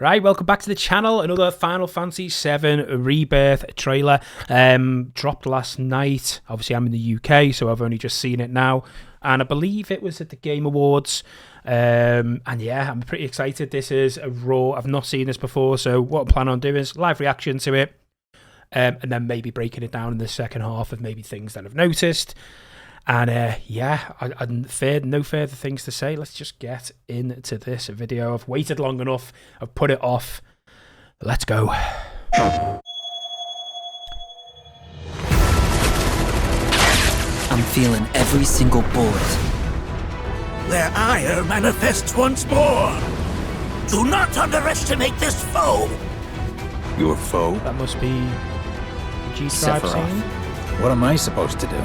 Right, welcome back to the channel. Another Final Fantasy 7 Rebirth trailer dropped last night. Obviously, I'm in the UK, so I've only just seen it now. And I believe it was at the Game Awards. And yeah, I'm pretty excited. This is a raw. I've not seen this before, so what I plan on doing is live reaction to it. And then maybe breaking it down in the second half of maybe things that I've noticed. And yeah, no further things to say. Let's just get into this video. I've waited long enough. I've put it off. Let's go. I'm feeling every single bullet. Their ire manifests once more. Do not underestimate this foe. Your foe? That must be G-Tribe scene. What am I supposed to do?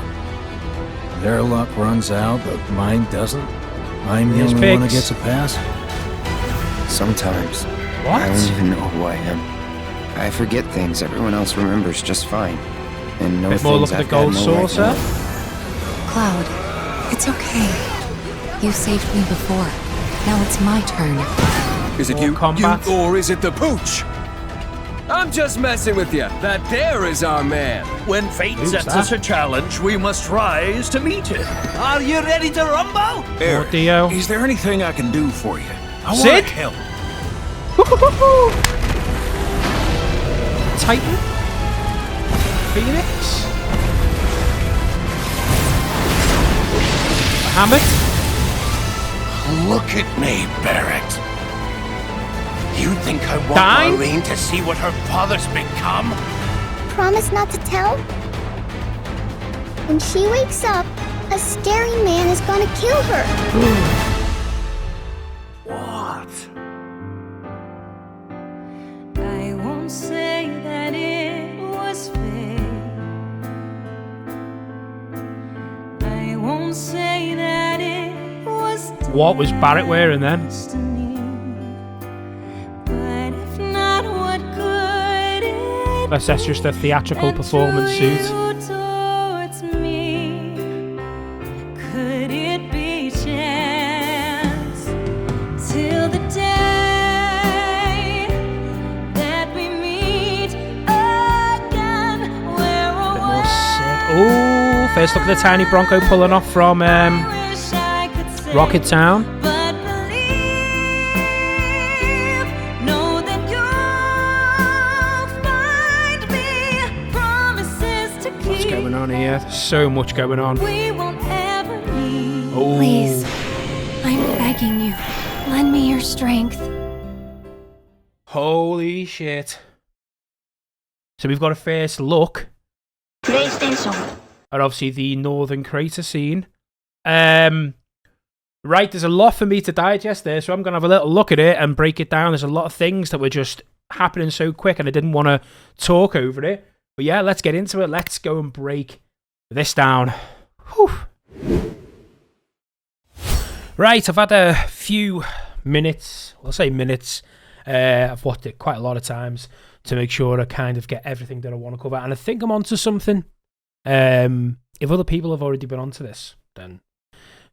Their luck runs out, but mine doesn't. I'm the only one who gets a pass. Sometimes. What? I don't even know who I am. I forget things everyone else remembers just fine. And no Bit more look at the gold saucer. Cloud, it's okay. You saved me before. Now it's my turn. Is it More combat. you, or is it the pooch? I'm just messing with you. That there is our man. When fate sets us a challenge, we must rise to meet it. Are you ready to rumble? More Dio. Is there anything I can do for you? I want Cid? to help. Titan. Phoenix. Hammock. Look at me, Barrett. You think I want Dine? Marlene to see what her father's become? Promise not to tell? When she wakes up, a staring man is gonna kill her. What? I won't say that it was fate. I won't say that it was What was Barrett wearing then? destiny. But if not, what good it That's just a theatrical that performance drew suit. you towards me? Could it be chance till the day that we meet again? Where Oh, first look at the tiny Bronco pulling off from wish I could say, Rocket Town. but believe, know that you'll find me promises to keep. What's going on here? There's so much going on. We won't ever leave. Oh, Please, I'm begging you. Lend me your strength. holy shit. So we've got a first look at obviously the Northern Crater scene. Right, there's a lot for me to digest there, so I'm going to have a little look at it and break it down. There's a lot of things that were just happening so quick and I didn't want to talk over it. But yeah, let's get into it. Let's go and break this down. Whew. Right, I've had a few minutes, I'll say minutes. I've watched it quite a lot of times to make sure I kind of get everything that I want to cover. And I think I'm onto something. If other people have already been onto this, then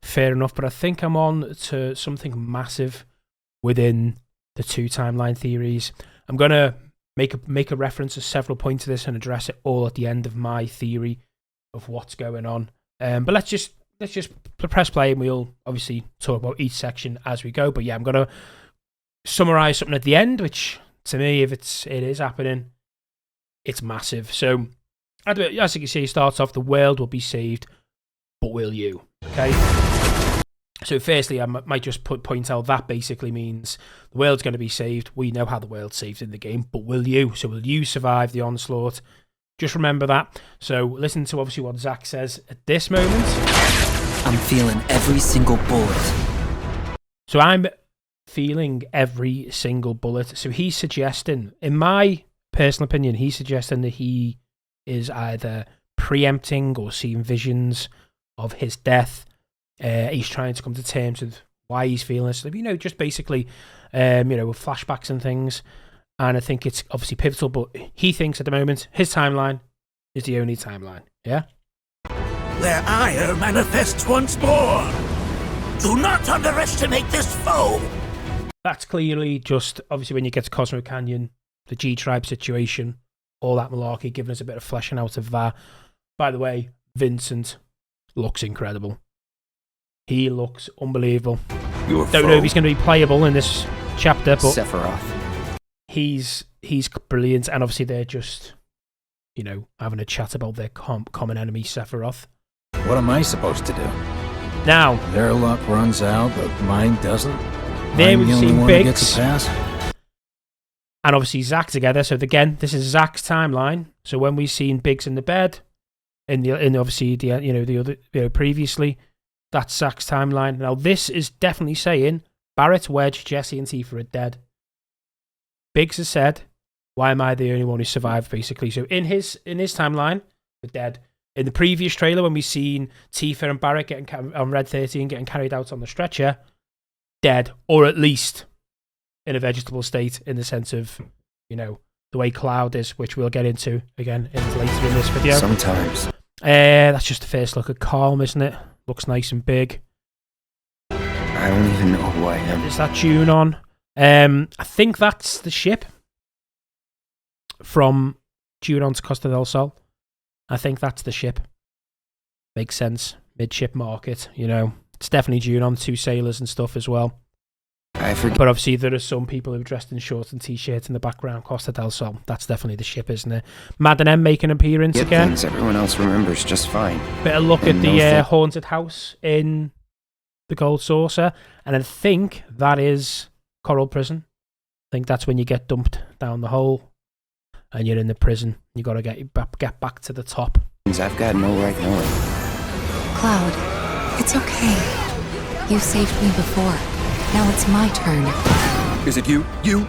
fair enough. But I think I'm on to something massive within the two timeline theories. I'm going to make a reference to several points of this and address it all at the end of my theory of what's going on. But let's just press play and we'll obviously talk about each section as we go. But yeah, I'm going to summarize something at the end, which to me, if it is happening, it's massive. So as you can see, it starts off, the world will be saved, but will you? Okay. So firstly, I might just point out that basically means the world's going to be saved. We know how the world's saved in the game, but will you? So will you survive the onslaught? Just remember that. So listen to obviously what Zach says at this moment. I'm feeling every single bullet. So I'm feeling every single bullet. So he's suggesting, in my personal opinion, he's suggesting that he is either preempting or seeing visions of his death. He's trying to come to terms with why he's feeling this. Just basically, with flashbacks and things. And I think it's obviously pivotal, but he thinks at the moment his timeline is the only timeline. Yeah? Their ire manifests once more. Do not underestimate this foe. that's clearly just, obviously, when you get to Cosmo Canyon, the G-Tribe situation, all that malarkey, giving us a bit of fleshing out of that. By the way, Vincent looks incredible. He looks unbelievable. Don't know if he's going to be playable in this chapter, but Sephiroth. He's brilliant, and obviously they're just, you know, having a chat about their common enemy, Sephiroth. What am I supposed to do? Now, Their luck runs out, but mine doesn't. there I'm we've the only seen one that Biggs gets a pass. and obviously Zack together. So again, this is Zack's timeline. So when we've seen Biggs in the bed, in obviously the other previously, that's Zack's timeline. Now this is definitely saying Barrett, Wedge, Jessie, and Tifa are dead. Biggs has said, "Why am I the only one who survived?" Basically, so in his timeline, they're dead. In the previous trailer, when we've seen Tifa and Barrett on Red 13 getting carried out on the stretcher, dead, or at least in a vegetable state, in the sense of, you know, the way Cloud is, which we'll get into again later in this video. Sometimes. That's just the first look at Calm, isn't it? Looks nice and big. I don't even know who I am. Is that tune on? I think that's the ship from Junon to Costa del Sol. I think that's the ship. Makes sense. Midship market, you know. It's definitely Junon, 2 sailors and stuff as well. I forget. But obviously there are some people who are dressed in shorts and t-shirts in the background. Costa del Sol. That's definitely the ship, isn't it? Madden M making an appearance again. Things everyone else remembers just fine. Bit of look at the haunted house in the Gold Saucer. And I think that is Coral Prison. I think that's when you get dumped down the hole and you're in the prison. You got to get back to the top. I've got no right knowing. Cloud, it's okay. You saved me before. Now it's my turn. Is it you,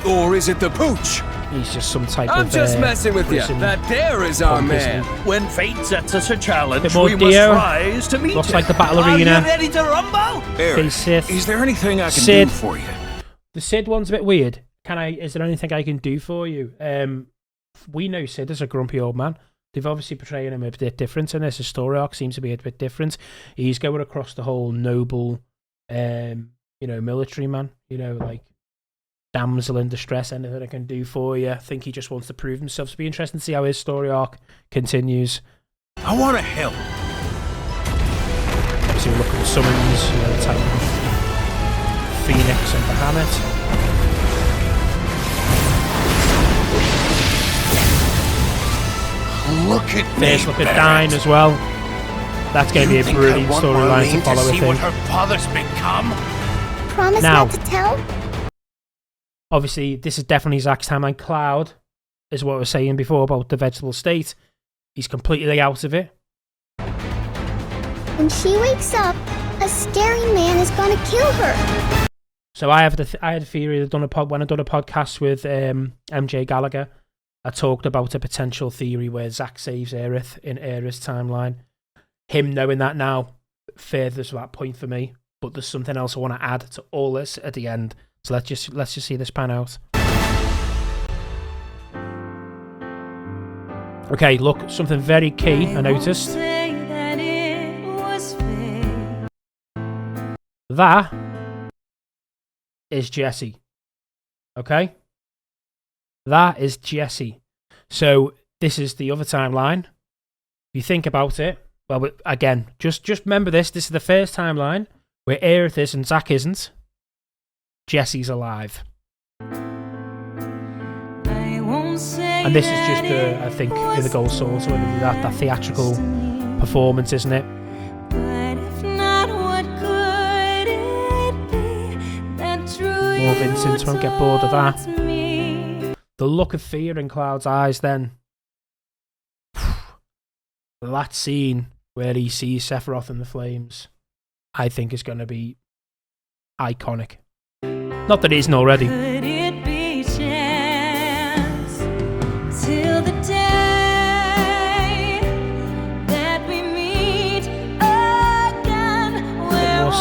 or is it the pooch? He's just some type I'm of just messing with you. prison That there is our punk, isn't man. he? When fate sets us a challenge, Bit more we must Dio. rise to meet Looks it. like the battle Are arena. you ready to rumble? Eric, Sith. is there anything I can Cid. do for you? The Cid one's a bit weird. Is there anything I can do for you? We know Cid is a grumpy old man. They've obviously portraying him a bit different in this. His story arc seems to be a bit different. He's going across the whole noble, military man. You know, like damsel in distress. Anything I can do for you? I think he just wants to prove himself. So it'll be interesting to see how his story arc continues. I want to help. Obviously, we'll look at the summons. You know, Titan, Phoenix, and Bahamut. Look at me, First look at Barrett. Dine as well. That's going to be a think brilliant I want storyline to Marlene follow, I see what think. her father's become? Promise Now. not to tell? Obviously, this is definitely Zack's timeline. Cloud is what I was saying before about the vegetable state. He's completely out of it. When she wakes up, a staring man is gonna kill her. So I had a theory. When I done a podcast with MJ Gallagher, I talked about a potential theory where Zack saves Aerith in Aerith's timeline. Him knowing that now furthers that point for me. But there's something else I want to add to all this at the end. So let's just see this pan out. Okay, look, something very key I noticed. That is Jessie. Okay? That is Jessie. So this is the other timeline. If you think about it, well, again, just remember this. This is the first timeline where Aerith is and Zack isn't. Jessie's alive. And this is just, I think, in the Gold Sword, so that theatrical performance, isn't it? More Vincent, won't get bored of that. The look of fear in Cloud's eyes then. That scene where he sees Sephiroth in the flames, I think is going to be iconic. Not that it isn't already. More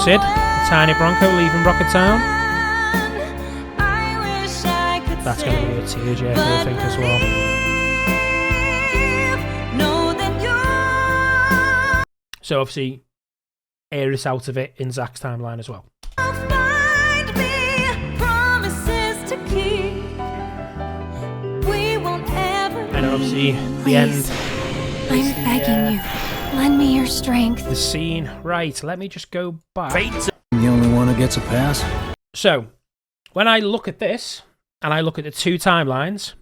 Cid, the tiny Bronco leaving Rocket Town. That's going to be a tearjerker, I think, as well. So obviously, Aerith's out of it in Zack's timeline as well. keep. We won't ever. And obviously, the Please. end. I'm begging you. Lend me your strength. The scene. Right, let me just go back. I'm the only one who gets a pass. So, when I look at this, and I look at the two timelines,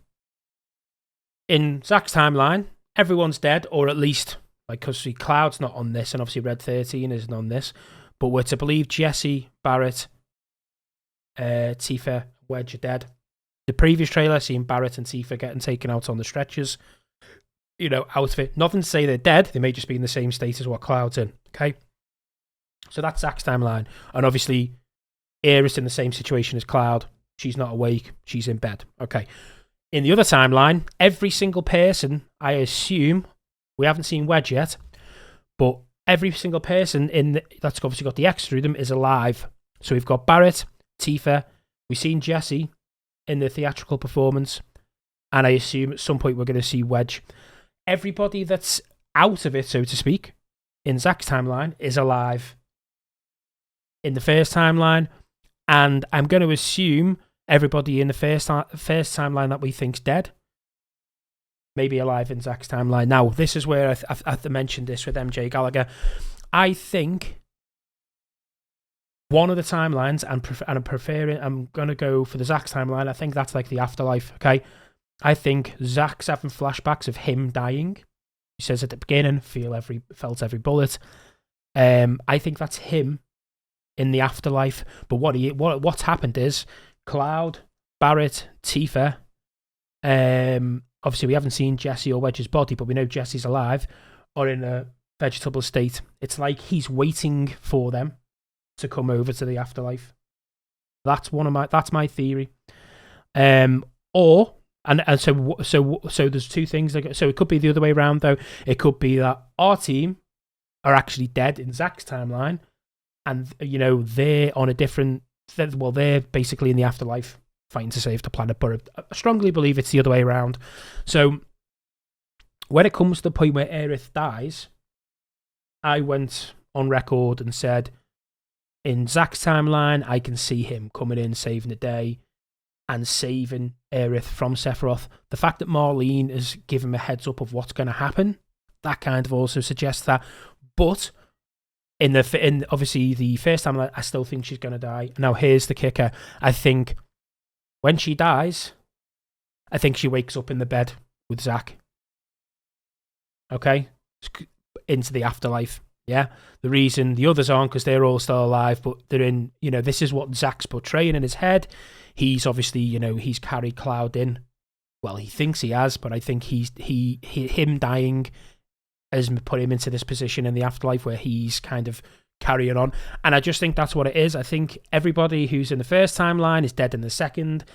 in Zack's timeline, everyone's dead, or at least, like, because Cloud's not on this, and obviously Red 13 isn't on this, but we're to believe Jessie, Barrett, Tifa, Wedge are dead. The previous trailer, seen Barrett and Tifa getting taken out on the stretchers, you know, out of it. Nothing to say they're dead, they may just be in the same state as what Cloud's in, okay? So that's Zack's timeline, and obviously, Aerith's in the same situation as Cloud. She's not awake, she's in bed, okay? In the other timeline, every single person, I assume, we haven't seen Wedge yet, but every single person that's obviously got the X through them is alive. So we've got Barrett, Tifa, we've seen Jessie in the theatrical performance, and I assume at some point we're going to see Wedge. Everybody that's out of it, so to speak, in Zack's timeline is alive in the first timeline, and I'm going to assume everybody in the first timeline that we think's dead may be alive in Zack's timeline. Now, this is where I mentioned this with MJ Gallagher. I think one of the timelines, I'm going to go for the Zack's timeline. I think that's like the afterlife, okay? I think Zack's having flashbacks of him dying. He says at the beginning, felt every bullet. I think that's him in the afterlife. But what's happened is Cloud, Barrett, Tifa, obviously we haven't seen Jessie or Wedge's body, but we know Jessie's alive, or in a vegetable state. It's like he's waiting for them to come over to the afterlife. That's my theory. So there's two things. So it could be the other way around, though. It could be that our team are actually dead in Zack's timeline, and you know they're on a different. Well, they're basically in the afterlife fighting to save the planet, but I strongly believe it's the other way around. So when it comes to the point where Aerith dies, I went on record and said, in Zack's timeline, I can see him coming in, saving the day, and saving Aerith from Sephiroth. The fact that Marlene has given him a heads up of what's going to happen, that kind of also suggests that. But in obviously the first time, I still think she's going to die. Now, here's the kicker. I think when she dies, I think she wakes up in the bed with Zack. Okay? Into the afterlife. Yeah? The reason the others aren't because they're all still alive, but they're in, you know, this is what Zack's portraying in his head. He's obviously, you know, he's carried Cloud in. Well, he thinks he has, but I think him dying has put him into this position in the afterlife where he's kind of carrying on. And I just think that's what it is. I think everybody who's in the first timeline is dead in the second.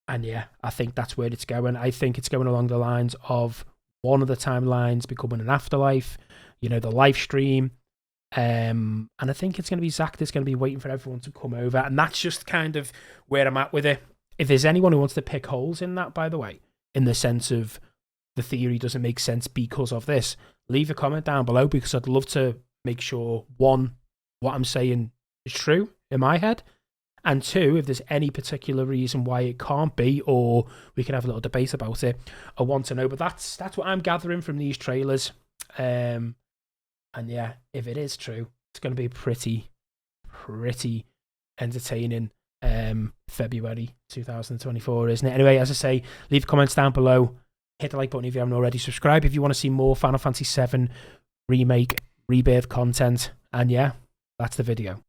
And yeah, I think that's where it's going. I think it's going along the lines of one of the timelines becoming an afterlife, you know, the live stream. And I think it's going to be Zack that's going to be waiting for everyone to come over. And that's just kind of where I'm at with it. If there's anyone who wants to pick holes in that, by the way, in the sense of the theory doesn't make sense because of this, leave a comment down below, because I'd love to make sure, one, what I'm saying is true in my head, and two, if there's any particular reason why it can't be, or we can have a little debate about it, I want to know. But that's what I'm gathering from these trailers. And yeah, if it is true, it's going to be pretty entertaining February 2024, isn't it? Anyway, as I say, leave comments down below. Hit the like button if you haven't already. Subscribe if you want to see more Final Fantasy 7 Remake, Rebirth content. And yeah, that's the video.